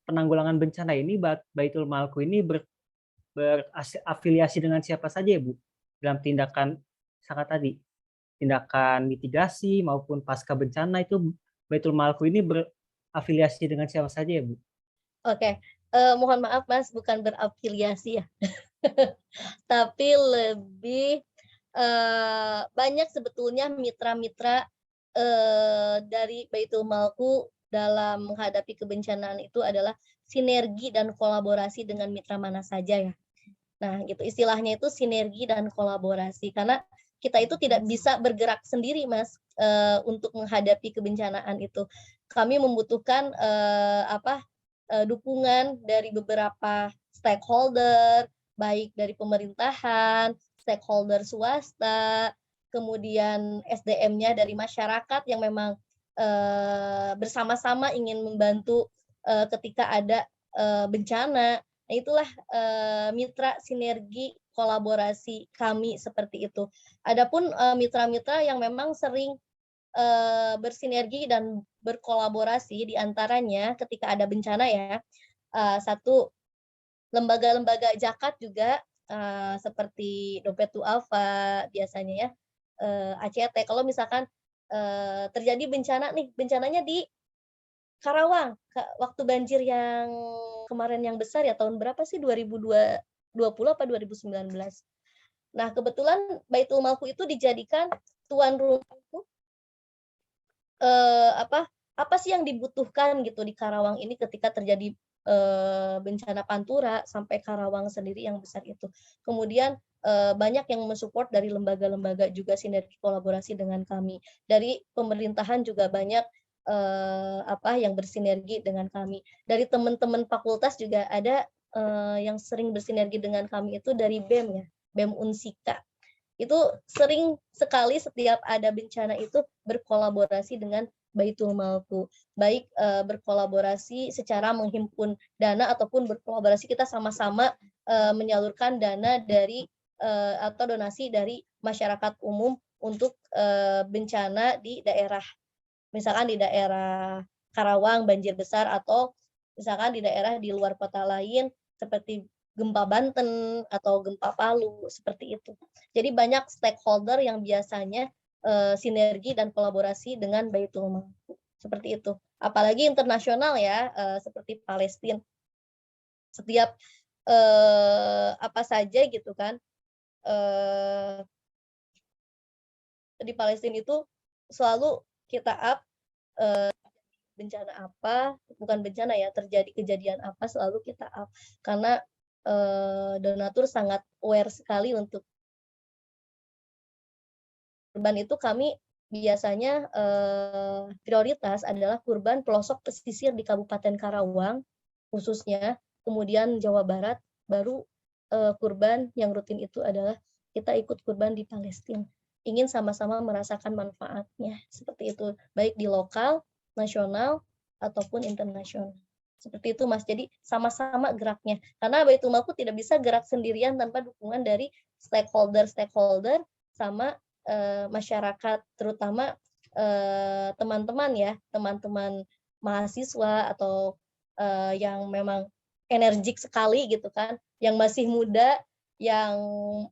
penanggulangan bencana ini Baitul Malku ini berafiliasi dengan siapa saja ya Bu? Dalam tindakan sangat tadi, tindakan mitigasi maupun pasca bencana itu Baitul Malku ini berafiliasi dengan siapa saja ya Bu? Oke, mohon maaf Mas, bukan berafiliasi ya, tapi lebih banyak sebetulnya mitra-mitra dari Baitul Malku dalam menghadapi kebencanaan itu adalah sinergi dan kolaborasi dengan mitra mana saja ya. Nah, gitu istilahnya itu sinergi dan kolaborasi, karena kita itu tidak bisa bergerak sendiri Mas untuk menghadapi kebencanaan itu. Kami membutuhkan dukungan dari beberapa stakeholder, baik dari pemerintahan, stakeholder swasta, kemudian SDM-nya dari masyarakat yang memang bersama-sama ingin membantu ketika ada bencana. Nah, itulah mitra sinergi kolaborasi kami seperti itu. Adapun mitra-mitra yang memang sering bersinergi dan berkolaborasi diantaranya ketika ada bencana ya, satu lembaga-lembaga zakat juga seperti Dompet Duafa biasanya ya, ACT. Kalau misalkan terjadi bencana nih, bencananya di Karawang, waktu banjir yang kemarin yang besar ya, tahun berapa sih, 2020 apa 2019. Nah, kebetulan Baitul Malku itu dijadikan tuan rumah apa sih yang dibutuhkan gitu di Karawang ini ketika terjadi bencana Pantura sampai Karawang sendiri yang besar itu. Kemudian banyak yang mensupport dari lembaga-lembaga juga sinergi kolaborasi dengan kami. Dari pemerintahan juga banyak yang bersinergi dengan kami. Dari teman-teman fakultas juga ada yang sering bersinergi dengan kami itu dari BEM ya, BEM Unsika. Itu sering sekali setiap ada bencana itu berkolaborasi dengan Baitul Malku, baik berkolaborasi secara menghimpun dana ataupun berkolaborasi kita sama-sama menyalurkan dana dari atau donasi dari masyarakat umum untuk bencana di daerah, misalkan di daerah Karawang banjir besar, atau misalkan di daerah di luar kota lain seperti gempa Banten atau gempa Palu, seperti itu. Jadi banyak stakeholder yang biasanya sinergi dan kolaborasi dengan Baitul Malku, seperti itu. Apalagi internasional ya, seperti Palestina. Setiap apa saja gitu kan, di Palestina itu selalu kita up bencana apa, bukan bencana ya, terjadi kejadian apa selalu kita up, karena donatur sangat aware sekali untuk kurban itu. Kami biasanya prioritas adalah kurban pelosok pesisir di Kabupaten Karawang khususnya, kemudian Jawa Barat, baru kurban yang rutin itu adalah kita ikut kurban di Palestina. Ingin sama-sama merasakan manfaatnya, seperti itu, baik di lokal, nasional, ataupun internasional. Seperti itu Mas, jadi sama-sama geraknya. Karena Baitul Malku tidak bisa gerak sendirian tanpa dukungan dari stakeholder sama masyarakat, terutama teman-teman ya, teman-teman mahasiswa atau yang memang energik sekali gitu kan, yang masih muda, yang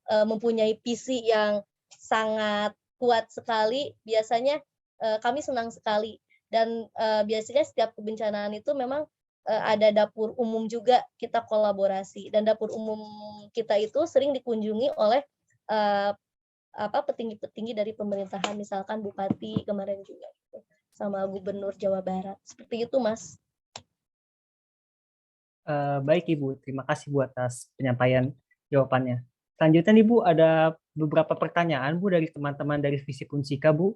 mempunyai visi yang sangat kuat sekali, biasanya kami senang sekali. Dan biasanya setiap kebencanaan itu memang ada dapur umum juga, kita kolaborasi. Dan dapur umum kita itu sering dikunjungi oleh petinggi-petinggi dari pemerintahan, misalkan Bupati kemarin juga gitu, sama Gubernur Jawa Barat. Seperti itu, Mas. Baik Ibu, terima kasih Bu atas penyampaian jawabannya. Selanjutnya nih Bu, ada beberapa pertanyaan Bu dari teman-teman dari Visip Unsika Bu.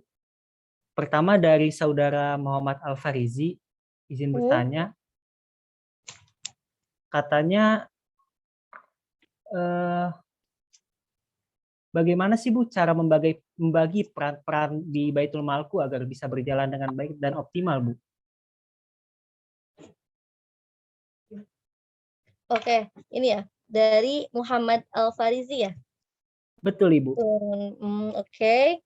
Pertama dari saudara Muhammad Al-Farizi, izin bertanya. Katanya, bagaimana sih Bu cara membagi peran-peran di Baitul Malku agar bisa berjalan dengan baik dan optimal Bu? Oke, ini ya, dari Muhammad Al-Farizi ya? Betul Ibu. Oke.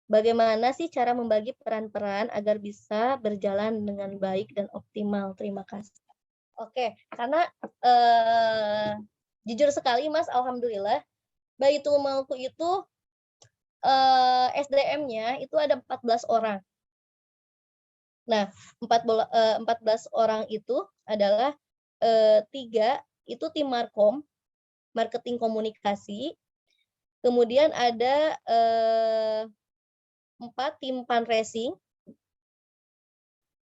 Bagaimana sih cara membagi peran-peran agar bisa berjalan dengan baik dan optimal? Terima kasih. Oke, karena jujur sekali Mas, alhamdulillah, Baitul Malku itu SDM-nya itu ada 14 orang. Nah, 14 orang itu adalah 3 itu tim Markom, marketing komunikasi. Kemudian ada 4 tim fundraising.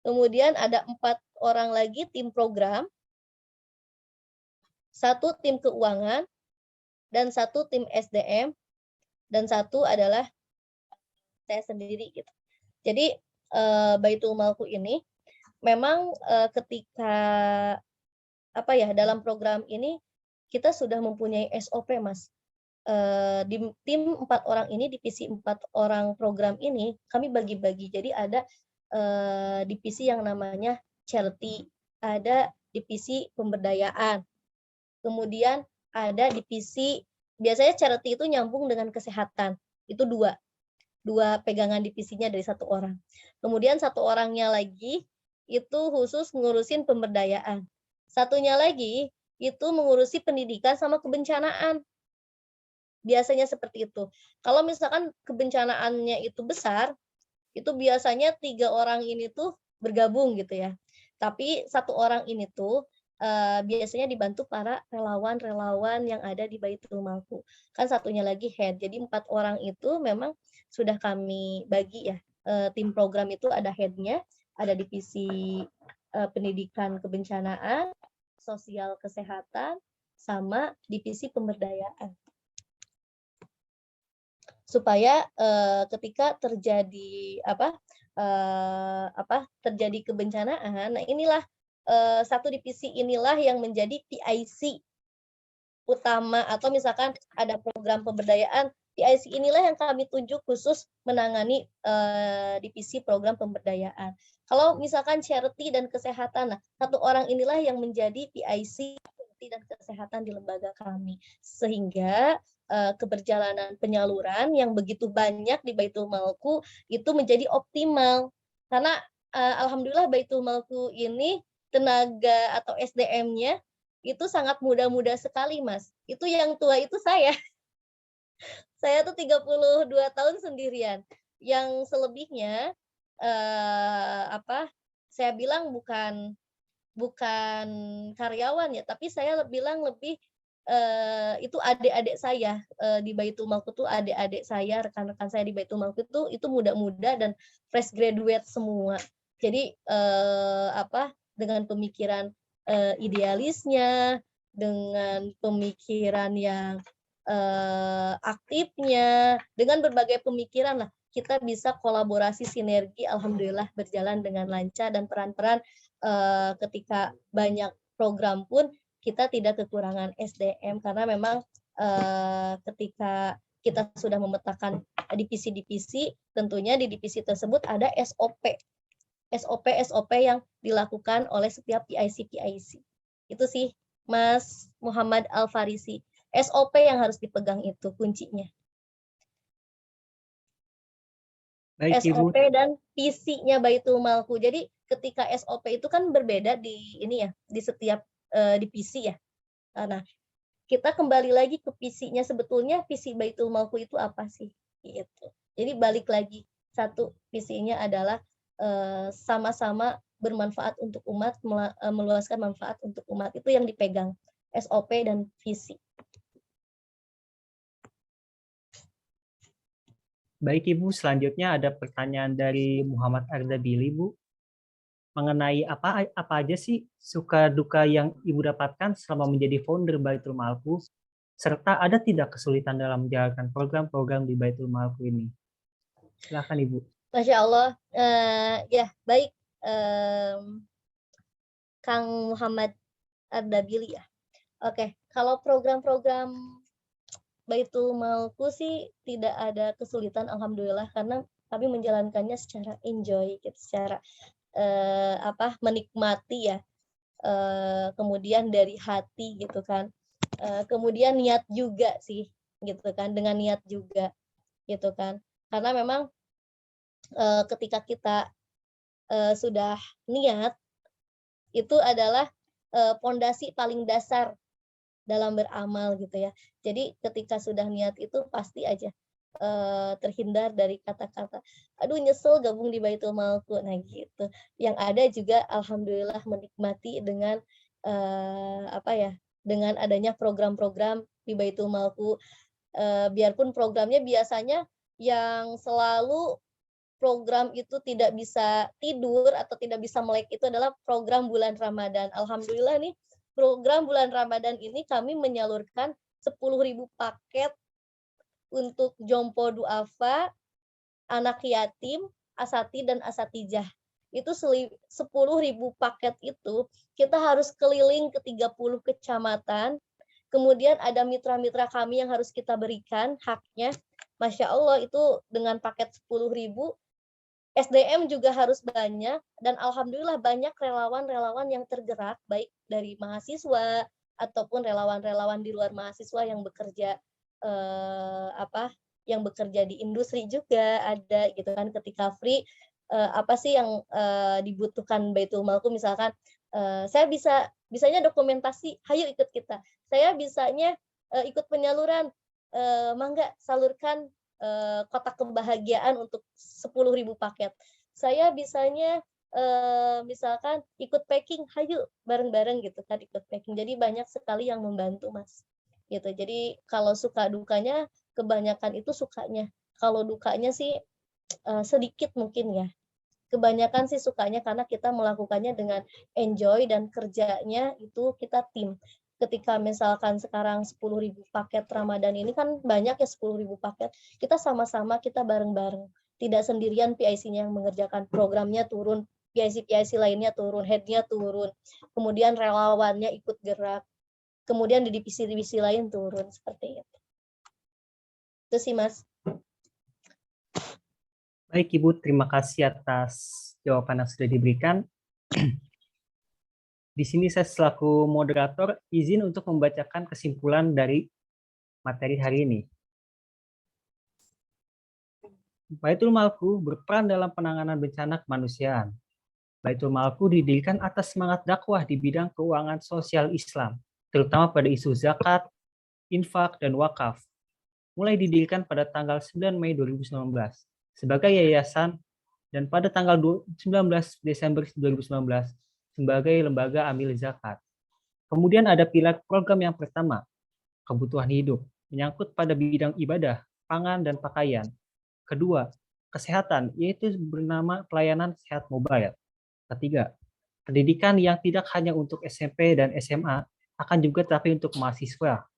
Kemudian ada 4 orang lagi tim program. 1 tim keuangan dan 1 tim SDM dan 1 adalah saya sendiri gitu. Jadi Baitul Malku ini memang ketika dalam program ini kita sudah mempunyai SOP Mas. Di tim 4 orang ini, divisi 4 orang program ini kami bagi-bagi. Jadi ada divisi yang namanya charity, ada divisi pemberdayaan, kemudian ada divisi, biasanya charity itu nyambung dengan kesehatan, itu dua pegangan divisinya dari 1 orang. Kemudian 1 orangnya lagi itu khusus ngurusin pemberdayaan, satunya lagi itu mengurusi pendidikan sama kebencanaan. Biasanya seperti itu. Kalau misalkan kebencanaannya itu besar, itu biasanya 3 orang ini tuh bergabung gitu ya. Tapi 1 orang ini tuh biasanya dibantu para relawan-relawan yang ada di Baitul Malku. Kan satunya lagi head. Jadi 4 orang itu memang sudah kami bagi ya. Tim program itu ada headnya, ada divisi pendidikan kebencanaan, sosial kesehatan, sama divisi pemberdayaan. Supaya ketika terjadi terjadi kebencanaan, nah inilah satu divisi inilah yang menjadi PIC utama, atau misalkan ada program pemberdayaan, PIC inilah yang kami tunjuk khusus menangani divisi program pemberdayaan. Kalau misalkan charity dan kesehatan, nah 1 orang inilah yang menjadi PIC charity dan kesehatan di lembaga kami, sehingga keberjalanan penyaluran yang begitu banyak di Baitul Malku itu menjadi optimal. Karena alhamdulillah Baitul Malku ini tenaga atau SDM-nya itu sangat muda-muda sekali, Mas. Itu yang tua itu saya. Saya tuh 32 tahun sendirian. Yang selebihnya saya bilang bukan karyawan ya, tapi saya bilang lebih itu adik-adik saya di Baitul Malku tuh, adik-adik saya, rekan-rekan saya di Baitul Malku itu muda-muda dan fresh graduate semua. Jadi dengan pemikiran idealisnya, dengan pemikiran yang aktifnya, dengan berbagai pemikiran lah kita bisa kolaborasi sinergi, alhamdulillah berjalan dengan lancar, dan peran-peran ketika banyak program pun kita tidak kekurangan SDM, karena memang ketika kita sudah memetakan divisi-divisi, tentunya di divisi tersebut ada SOP yang dilakukan oleh setiap PIC. Itu sih Mas Muhammad Al-Farisi. SOP yang harus dipegang itu kuncinya. Baik, SOP Ibu. dan visinya Baitul Malku. Jadi ketika SOP itu kan berbeda di setiap di PC ya. Nah, kita kembali lagi ke PC-nya, sebetulnya visi Baitul Malku itu apa sih? Gitu. Jadi balik lagi, satu, visinya adalah sama-sama bermanfaat untuk umat, meluaskan manfaat untuk umat, itu yang dipegang, SOP dan visi. Baik Ibu, selanjutnya ada pertanyaan dari Muhammad Ardabili, Bu. Mengenai apa aja sih suka duka yang Ibu dapatkan selama menjadi founder Baitul Malku, serta ada tidak kesulitan dalam menjalankan program-program di Baitul Malku ini? Silakan Ibu. Masya Allah, ya baik, Kang Muhammad Ardabili ya. Oke, kalau program-program Baitul Malku sih tidak ada kesulitan, alhamdulillah, karena kami menjalankannya secara enjoy, gitu, secara menikmati ya, kemudian dari hati gitu kan, kemudian niat juga sih, gitu kan, dengan niat juga, gitu kan, karena memang ketika kita sudah niat, itu adalah pondasi paling dasar dalam beramal gitu ya. Jadi ketika sudah niat itu pasti aja terhindar dari kata-kata, aduh nyesel gabung di Baitul Malku, nah gitu. Yang ada juga alhamdulillah menikmati dengan dengan adanya program-program di Baitul Malku. Biarpun programnya biasanya yang selalu program itu tidak bisa tidur atau tidak bisa melek itu adalah program bulan Ramadan. Alhamdulillah nih, program bulan Ramadan ini kami menyalurkan 10.000 paket untuk jompo duafa, anak yatim, asati dan asatijah. Itu 10.000 paket itu kita harus keliling ke 30 kecamatan. Kemudian ada mitra-mitra kami yang harus kita berikan haknya. Masya Allah, itu dengan paket 10.000, SDM juga harus banyak, dan alhamdulillah banyak relawan-relawan yang tergerak, baik dari mahasiswa ataupun relawan-relawan di luar mahasiswa yang bekerja yang bekerja di industri juga ada gitu kan. Ketika free, apa sih yang dibutuhkan Baitul Malku, misalkan saya bisanya dokumentasi, hayu ikut kita. Saya bisanya ikut penyaluran, mangga salurkan kotak kebahagiaan untuk 10.000 paket. Saya bisanya misalkan ikut packing, hayu bareng-bareng gitu kan, ikut packing. Jadi banyak sekali yang membantu Mas. Gitu. Jadi kalau suka dukanya, kebanyakan itu sukanya. Kalau dukanya sih sedikit mungkin ya. Kebanyakan sih sukanya karena kita melakukannya dengan enjoy dan kerjanya itu kita tim. Ketika misalkan sekarang 10.000 paket Ramadan ini kan banyak ya, 10.000 paket, kita sama-sama, kita bareng-bareng, tidak sendirian PIC-nya yang mengerjakan, programnya turun, PIC lainnya turun, head-nya turun, kemudian relawannya ikut gerak, kemudian di divisi-divisi lain turun, seperti itu. Itu sih Mas. Baik Ibu, terima kasih atas jawaban yang sudah diberikan. Di sini saya selaku moderator izin untuk membacakan kesimpulan dari materi hari ini. Baitul Malku berperan dalam penanganan bencana kemanusiaan. Baitul Malku didirikan atas semangat dakwah di bidang keuangan sosial Islam, terutama pada isu zakat, infak, dan wakaf. Mulai didirikan pada tanggal 9 Mei 2019 sebagai yayasan dan pada tanggal 19 Desember 2019 sebagai lembaga amil zakat. Kemudian ada pilar program yang pertama, kebutuhan hidup, menyangkut pada bidang ibadah, pangan, dan pakaian. Kedua, kesehatan, yaitu bernama pelayanan sehat mobile. Ketiga, pendidikan yang tidak hanya untuk SMP dan SMA, akan juga tetapi untuk mahasiswa.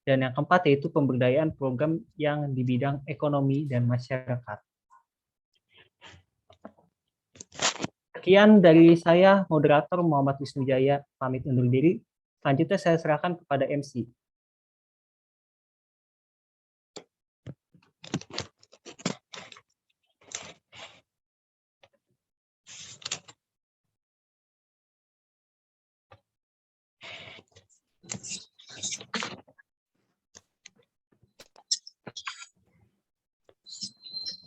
Dan yang keempat yaitu pemberdayaan program yang di bidang ekonomi dan masyarakat. Sekian dari saya, moderator Muhammad Wisnujaya, pamit undur diri. Selanjutnya saya serahkan kepada MC.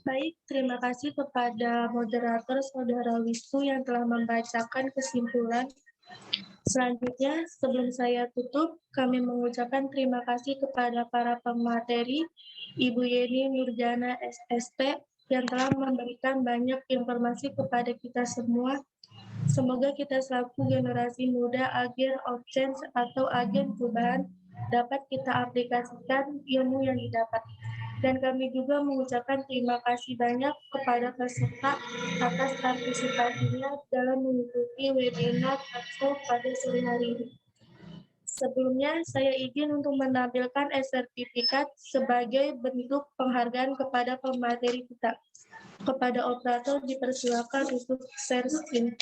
Baik, terima kasih kepada moderator Saudara Wisnu yang telah membacakan kesimpulan Selanjutnya, sebelum saya tutup, kami mengucapkan terima kasih kepada para pemateri, Ibu Yeni Nurjana SST, yang telah memberikan banyak informasi kepada kita semua. Semoga kita selaku generasi muda agen of change atau agen perubahan dapat kita aplikasikan ilmu yang didapat. Dan kami juga mengucapkan terima kasih banyak kepada peserta atas partisipasinya dalam mengikuti webinar Expo pada sore hari ini. Sebelumnya, saya izin untuk menampilkan sertifikat sebagai bentuk penghargaan kepada pemateri kita. Kepada operator dipersilakan untuk share screen.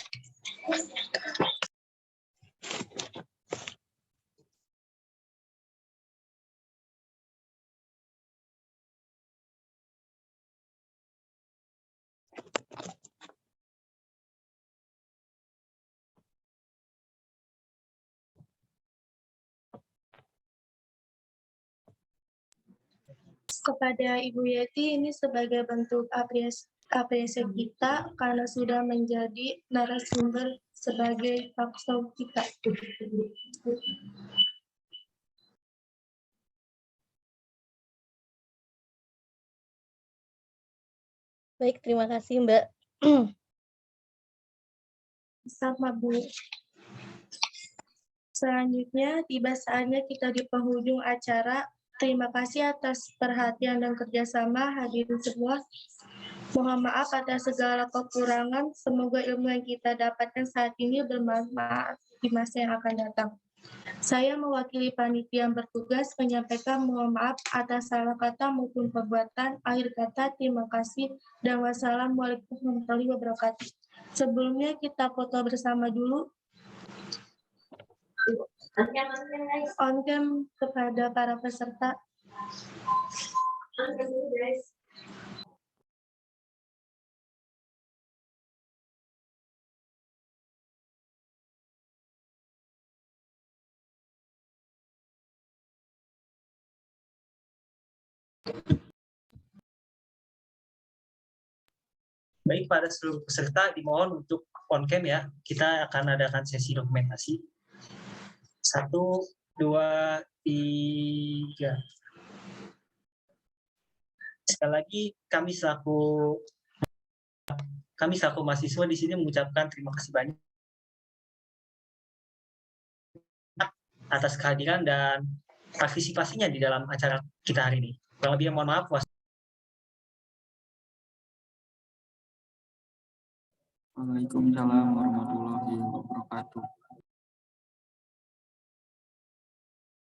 Kepada Ibu Yeti ini sebagai bentuk apresiasi kita karena sudah menjadi narasumber sebagai talkshow kita. Baik, terima kasih Mbak. Sama Bu. Selanjutnya, tiba saatnya kita di penghujung acara. Terima kasih atas perhatian dan kerjasama hadirin semua. Mohon maaf atas segala kekurangan. Semoga ilmu yang kita dapatkan saat ini bermanfaat di masa yang akan datang. Saya mewakili panitia yang bertugas menyampaikan mohon maaf atas salah kata maupun perbuatan. Akhir kata, terima kasih dan wassalamualaikum warahmatullahi wabarakatuh. Sebelumnya kita foto bersama dulu. On cam kepada para peserta. Baik, pada seluruh peserta dimohon untuk on cam ya. Kita akan adakan sesi dokumentasi. 1, 2, 3. Sekali lagi kami selaku mahasiswa di sini mengucapkan terima kasih banyak atas kehadiran dan partisipasinya di dalam acara kita hari ini. Kurang lebih mohon maaf. Waalaikumsalam warahmatullahi wabarakatuh.